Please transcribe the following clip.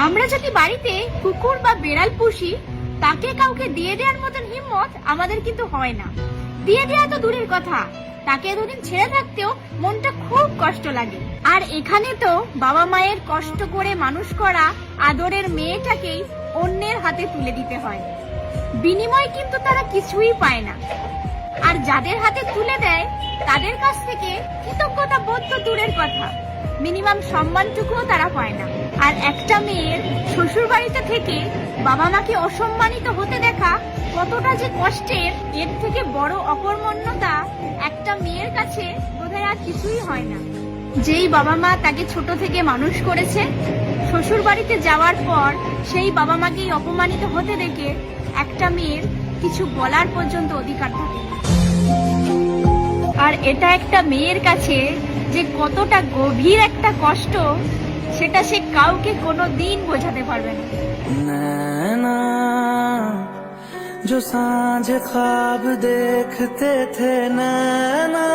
আমরা যদি বাড়িতে কুকুর বা বেড়াল পুষি, তাকে কাউকে দিয়ে দেওয়ার মতন হিম্মত আমাদের কিন্তু হয় না। দিয়ে দেওয়া তো দূরের কথা, তাকে এতদিন ছেড়ে থাকতেও মনটা খুব কষ্ট লাগে। আর এখানে তো বাবা মায়ের কষ্ট করে মানুষ করা আদরের মেয়েটাকেই অন্যের হাতে তুলে দিতে হয়। বিনিময় কিন্তু তারা কিছুই পায় না। আর যাদের হাতে তুলে দেয় তাদের কাছ থেকে কৃতজ্ঞতা বোধ তো দূরের কথা, মিনিমাম সম্মানটুকুও তারা পায় না। আর একটা মেয়ের শ্বশুর বাড়িতে থেকে বাবা মাকে অসম্মানিত হতে দেখা কতটা যে কষ্টের, এর থেকে বড় অকর্মণ্যতা একটা মেয়ের কাছে বোধহয় আর কিছুই হয় না। যেই বাবা মা তাকে ছোট থেকে মানুষ করেছে, শ্বশুর বাড়িতে যাওয়ার পর সেই বাবা মাকেই অপমানিত হতে দেখে একটা মেয়ের কিছু বলার পর্যন্ত অধিকার থাকে না। আর এটা একটা মেয়ের কাছে যে কতটা গভীর একটা কষ্ট, সেটা সে কাউকে কোনোদিন বোঝাতে পারবে না। नैना जो सांझ ख्वाब देखते थे नैना